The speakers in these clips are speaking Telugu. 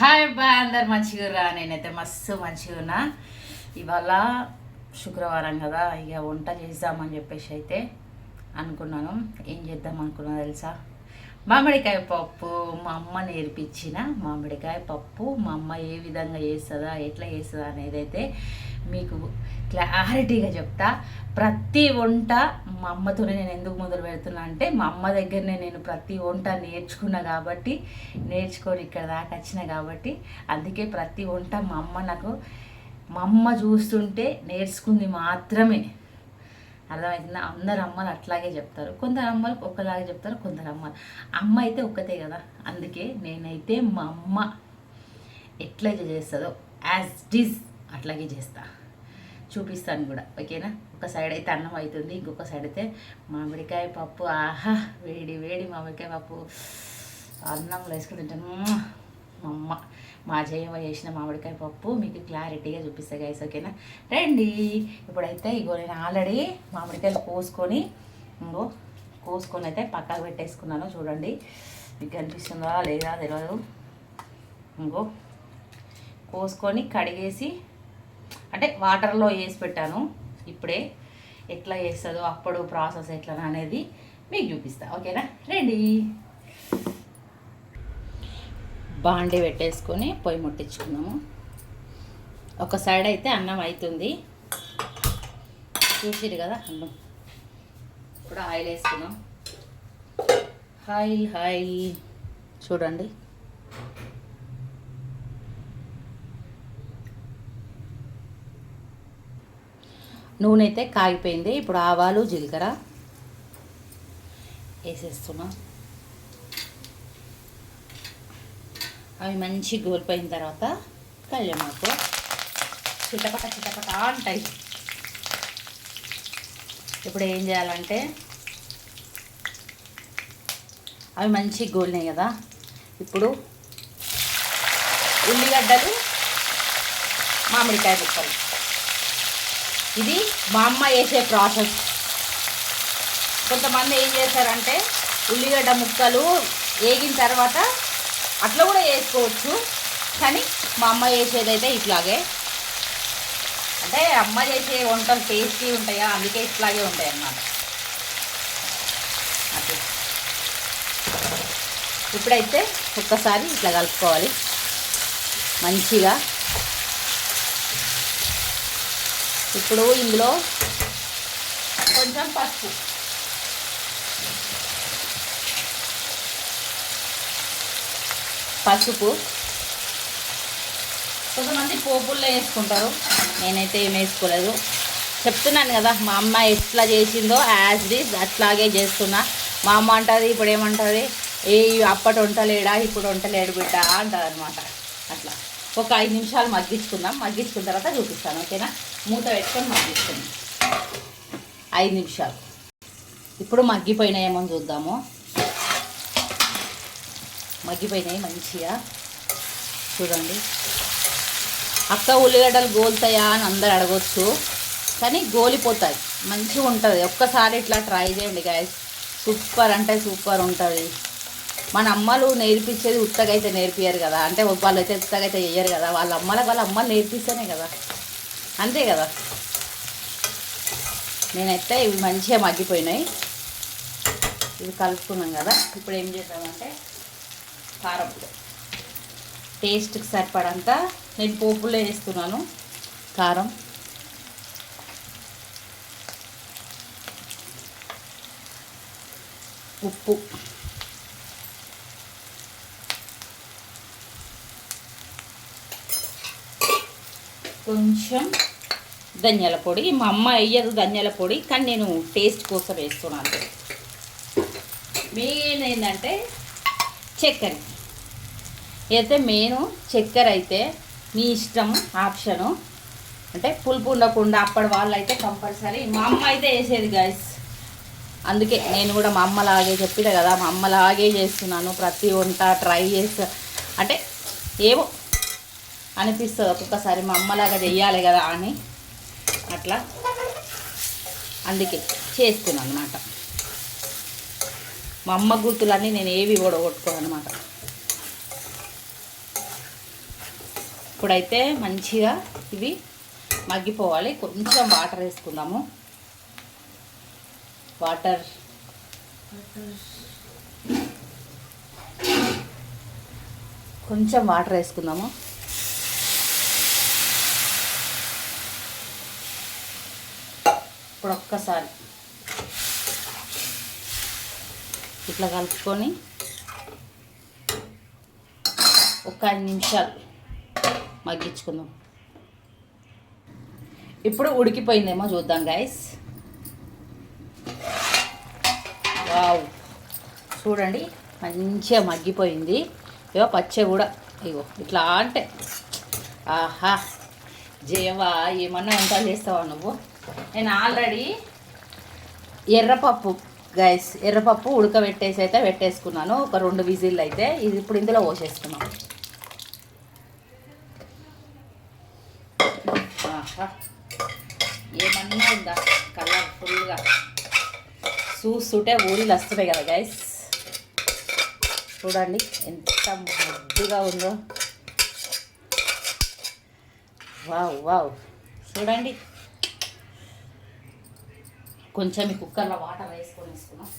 హాయ్ బాయ్, అందరు మంచిగా. నేనైతే మస్తు మంచిగా. ఇవాళ శుక్రవారం కదా, ఇక వంట చేద్దామని చెప్పేసి అయితే అనుకున్నాను. ఏం చేద్దాం అనుకున్నా తెలుసా? మామిడికాయ పప్పు. మా అమ్మ నేర్పించిన మామిడికాయ పప్పు మా అమ్మ ఏ విధంగా చేస్తుందా, ఎట్లా చేస్తుందా అనేది అయితే మీకు క్లారిటీగా చెప్తా. ప్రతి వంట మా అమ్మతోనే నేను ఎందుకు మొదలు పెడుతున్నా అంటే, మా అమ్మ దగ్గరనే నేను ప్రతి వంట నేర్చుకున్నా కాబట్టి, నేర్చుకొని ఇక్కడ దాకా వచ్చిన కాబట్టి, అందుకే ప్రతి వంట మా అమ్మ చూస్తుంటే నేర్చుకుంది మాత్రమే. అర్థమవుతుందా? అందరు అమ్మలు అట్లాగే చెప్తారు, కొందరు అమ్మలు ఒకలాగే చెప్తారు, కొందరు అమ్మ అయితే ఒక్కతే కదా. అందుకే నేనైతే మా అమ్మ ఎట్లయితే చేస్తుందో యాజ్ డిజ్ అట్లాగే చేస్తా, చూపిస్తాను కూడా. ఓకేనా? ఒక సైడ్ అయితే అన్నం అవుతుంది, ఇంకొక సైడ్ అయితే మామిడికాయ పప్పు. ఆహా, వేడి వేడి మామిడికాయ పప్పు అన్నంలో వేసుకుని తింటాను. మా అమ్మ మా జయమ్మ చేసిన మామిడికాయ పప్పు మీకు క్లారిటీగా చూపిస్తా గైస్. ఓకేనా? రండి. ఇప్పుడైతే ఇగో నేను ఆల్రెడీ మామిడికాయలు కోసుకొని అయితే పక్కకు పెట్టేసుకున్నాను. చూడండి, మీకు కనిపిస్తుందా లేదా తెలియదు. ఇంకో కోసుకొని కడిగేసి అంటే వాటర్లో వేసి పెట్టాను. ఇప్పుడే ఎట్లా చేస్తుందో అప్పుడు ప్రాసెస్ ఎట్లా అనేది మీకు చూపిస్తా. ఓకేనా? రండి. బాండి పెట్టేసుకొని పొయ్యి ముట్టించుకున్నాము. ఒక సైడ్ అయితే అన్నం అవుతుంది, చూసిరు కదా అన్నం. ఇప్పుడు ఆయిల్ వేసుకున్నాం. ఆయిల్ చూడండి. నూనె అయితే కాగిపోయింది. ఇప్పుడు ఆవాలు జీలకర్ర వేసేస్తున్నాం. అవి మంచి గోలిపోయిన తర్వాత కళ్యామాకు చిటపట అంటాయి. ఇప్పుడు ఏం చేయాలంటే, అవి మంచి గోలినాయి కదా, ఇప్పుడు ఉల్లిగడ్డలు, మామిడికాయ ముక్కలు. ఇది మా అమ్మ వేసే ప్రాసెస్. కొంతమంది ఏం చేస్తారంటే ఉల్లిగడ్డ ముక్కలు వేగిన తర్వాత అట్లా కూడా వేసుకోవచ్చు, కానీ మా అమ్మ చేసేదైతే ఇట్లాగే. అంటే అమ్మ చేసే వంటలు టేస్టీ ఉంటాయా, అందుకే ఇట్లాగే ఉంటాయి అన్నమాట. అట్లా ఇప్పుడైతే ఒక్కసారి ఇట్లా కలుపుకోవాలి మంచిగా. ఇప్పుడు ఇందులో కొంచెం పసుపు. కొంతమంది పోపుల్లో వేసుకుంటారు, నేనైతే ఏం వేసుకోలేదు. చెప్తున్నాను కదా, మా అమ్మ ఎట్లా చేసిందో యాజ్ డిజ్ అట్లాగే చేస్తున్నా. మా అమ్మ అంటుంది, ఇప్పుడు ఏమంటుంది, అప్పటి వంటలేడా ఇప్పుడు వంటలేడు బిడ్డ అంటుంది అనమాట. అట్లా ఒక 5 నిమిషాలు మగ్గించుకుందాం. మగ్గించుకున్న తర్వాత చూపిస్తాను. ఓకేనా? మూత పెట్టుకొని మగ్గించుకుందాం 5 నిమిషాలు. ఇప్పుడు మగ్గిపోయినాయేమో చూద్దాము. మగ్గిపోయినాయి మంచిగా. చూడండి, అక్క ఉల్లిగడ్డలు గోలుతాయా అని అందరు అడగొచ్చు, కానీ గోలిపోతాయి, మంచిగా ఉంటుంది. ఒక్కసారి ఇట్లా ట్రై చేయండి గాయస్, సూపర్ అంటే సూపర్ ఉంటుంది. మన అమ్మలు నేర్పించేది ఉత్తగా అయితే నేర్పియ్యరు కదా, అంటే వాళ్ళు అయితే ఉత్తగా అయితే చెయ్యరు కదా. వాళ్ళ అమ్మలు నేర్పిస్తేనే కదా, అంతే కదా. నేనైతే ఇవి మంచిగా మగ్గిపోయినాయి. ఇవి కలుపుకున్నాం కదా. ఇప్పుడు ఏం చేద్దామంటే, కారం టేస్ట్కి సరిపడంత నేను పోపులో వేస్తున్నాను. కారం, ఉప్పు, కొంచెం ధనియాల పొడి. మా అమ్మ వేయదు ధనియాల పొడి, కానీ నేను టేస్ట్ కోసం వేస్తున్నాను. మెయిన్ ఏంటంటే చక్కెర. అయితే మెయిన్ చక్కెర అయితే మీ ఇష్టం, ఆప్షను. అంటే పులుపు ఉండకుండా అప్పటి వాళ్ళు అయితే కంపల్సరీ. మా అమ్మ అయితే వేసేది గాయస్, అందుకే నేను కూడా మా అమ్మలాగే చెప్పిన కదా, మా అమ్మలాగే చేస్తున్నాను. ప్రతి వంట ట్రై చేస్తా, అంటే ఏమో అనిపిస్తుంది ఒక్కొక్కసారి మా అమ్మలాగా చెయ్యాలి కదా అని, అట్లా అందుకే చేస్తున్నాను అన్నమాట. మా అమ్మ గుర్తులన్నీ నేను ఏవి ఓడగొట్టుకోను అనమాట. ఇప్పుడైతే మంచిగా ఇవి మగ్గిపోవాలి. కొంచెం వాటర్ వేసుకుందాము. వాటర్ కొంచెం వాటర్ వేసుకుందాము. ఇప్పుడు ఒక్కసారి ఇట్లా కలుపుకొని ఒక 5 నిమిషాలు మగ్గించుకుందాం. ఇప్పుడు ఉడికిపోయిందేమో చూద్దాం గైస్. వావ్, చూడండి మంచిగా మగ్గిపోయింది. ఇగో పచ్చే కూడా ఇగో ఇట్లా అంటే ఆహా జయవా, ఏమన్నా వంటలు చేస్తావా నువ్వు? నేను ఆల్రెడీ ఎర్రపప్పు గైస్, ఎర్రపప్పు ఉడకబెట్టేసి అయితే పెట్టేసుకున్నాను. ఒక 2 విజిల్లు అయితే. ఇది ఇప్పుడు ఇందులో పోసేసుకున్నాను. ఏమన్నా ఉందా కలర్ఫుల్గా చూస్తుంటే ఊరిలు వస్తున్నాయి కదా గైస్. చూడండి ఎంత ముద్దుగా ఉందో. వావ్ వావ్, చూడండి. కొంచెం ఈ కుక్కర్లో వాటర్ వేసుకొని వేసుకున్నాం.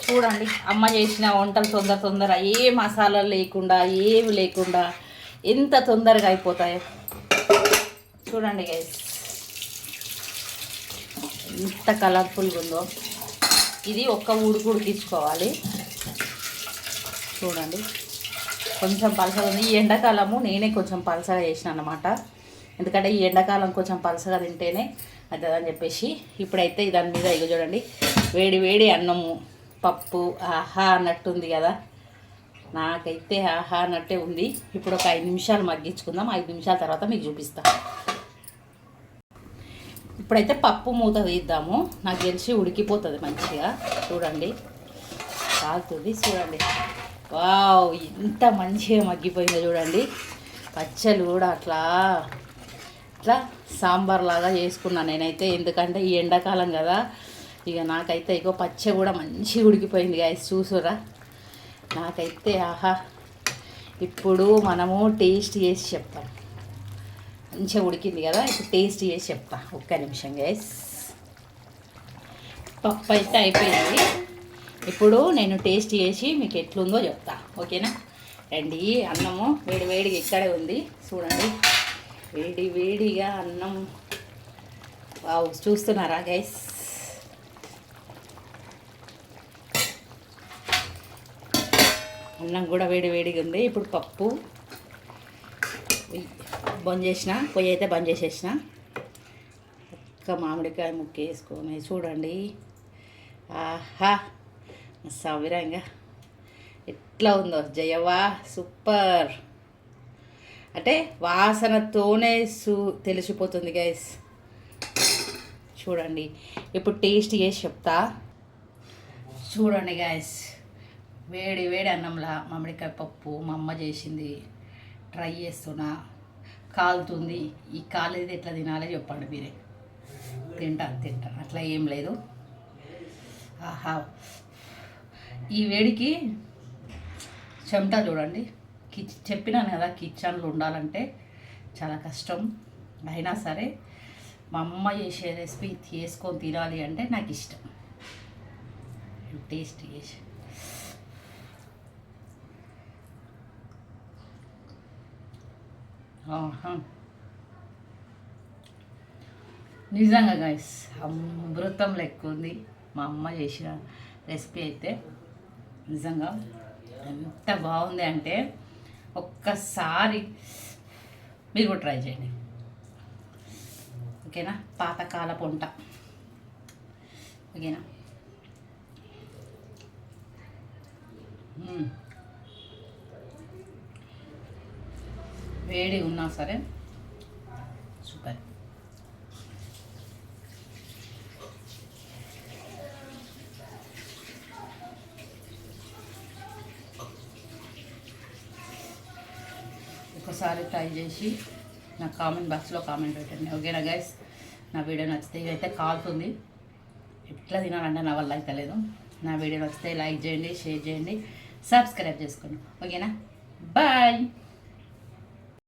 చూడండి అమ్మ చేసిన వంటలు తొందర ఏ మసాలాలు లేకుండా ఏమి లేకుండా ఎంత తొందరగా అయిపోతాయో చూడండి గైస్. ఎంత కలర్ఫుల్గా ఉందో. ఇది ఒక్క ఉడికించుకోవాలి. చూడండి కొంచెం పలసగా ఉంది. ఈ ఎండాకాలము నేనే కొంచెం పలసగా చేసిన అన్నమాట. ఎందుకంటే ఈ ఎండాకాలం కొంచెం పలసగా తింటేనే అవుతుందని చెప్పేసి. ఇప్పుడైతే దాని మీద ఇగో చూడండి వేడి వేడి అన్నము పప్పు ఆహా అన్నట్టుంది కదా. నాకైతే ఆహా అన్నట్టే ఉంది. ఇప్పుడు ఒక 5 నిమిషాలు మగ్గించుకుందాం. 5 నిమిషాల తర్వాత మీకు చూపిస్తాను. ఇప్పుడైతే పప్పు మూత తీద్దాము. నాకు తెలిసి ఉడికిపోతుంది మంచిగా. చూడండి కాలుతుంది. చూడండి వావ్, ఎంత మంచిగా మగ్గిపోయిందో చూడండి. పచ్చళ్ళు కూడా అట్లా ఇట్లా సాంబార్ లాగా చేసుకున్నాను నేనైతే. ఎందుకంటే ఈ ఎండాకాలం కదా. ఇక నాకైతే ఇగో పచ్చ కూడా మంచిగా ఉడికిపోయింది గాయస్. చూసురా నాకైతే ఆహా. ఇప్పుడు మనము టేస్ట్ చేసి చెప్తాం. మంచిగా ఉడికింది కదా. ఇప్పుడు టేస్ట్ చేసి చెప్తా. ఒక్క నిమిషం గైస్. పప్పు అయితే అయిపోయింది. ఇప్పుడు నేను టేస్ట్ చేసి మీకు ఎట్లుందో చెప్తా. ఓకేనా? రండి. అన్నము వేడి వేడిగా ఇక్కడే ఉంది. చూడండి వేడి వేడిగా అన్నం. వావ్, చూస్తున్నారా గైస్? అన్నం కూడా వేడి వేడిగా ఉంది. ఇప్పుడు పప్పు బంద్ చేసిన, పొయ్యి అయితే బంద్ చేసేసిన. ఒక్క మామిడికాయ ముక్క వేసుకొని చూడండి. ఆహా సవిరంగా ఎట్లా ఉందో జయవా, సూపర్. అంటే వాసనతోనే తెలిసిపోతుంది గైస్. చూడండి ఇప్పుడు టేస్ట్ చేసి చెప్తా. చూడండి గైస్, వేడి వేడి అన్నంలా మామిడికాయ పప్పు మా అమ్మ చేసింది. ట్రై చేస్తున్నా. కాలుతుంది. ఈ కాలేది ఎట్లా తినాలో చెప్పండి మీరే. తింటా అట్లా ఏం లేదు. ఆహా, ఈ వేడికి చెమట చూడండి. చెప్పినాను కదా కిచెన్లో ఉండాలంటే చాలా కష్టం. అయినా సరే మా అమ్మ చేసే రెసిపీ చేసుకొని తినాలి అంటే నాకు ఇష్టం. టేస్ట్ చేసి నిజంగా గైస్ అమృతం లెక్క ఉంది మా అమ్మ చేసిన రెసిపీ అయితే. నిజంగా ఎంత బాగుంది అంటే ఒక్కసారి మీరు కూడా ట్రై చేయండి. ఓకేనా? పాతకాలపు వంట. ఓకేనా? వేడి ఉన్నా సరే సూపర్. ఒకసారి ట్రై చేసి నాకు కామెంట్ బాక్స్లో కామెంట్ పెట్టండి. ఓకేనా గైస్? నా వీడియో నచ్చితే ఇదైతే కాలుతుంది, ఎట్లా తినాలంటే నా వల్ల అయితే లేదు. నా వీడియో నచ్చితే లైక్ చేయండి, షేర్ చేయండి, సబ్స్క్రైబ్ చేసుకోండి. ఓకేనా? బాయ్.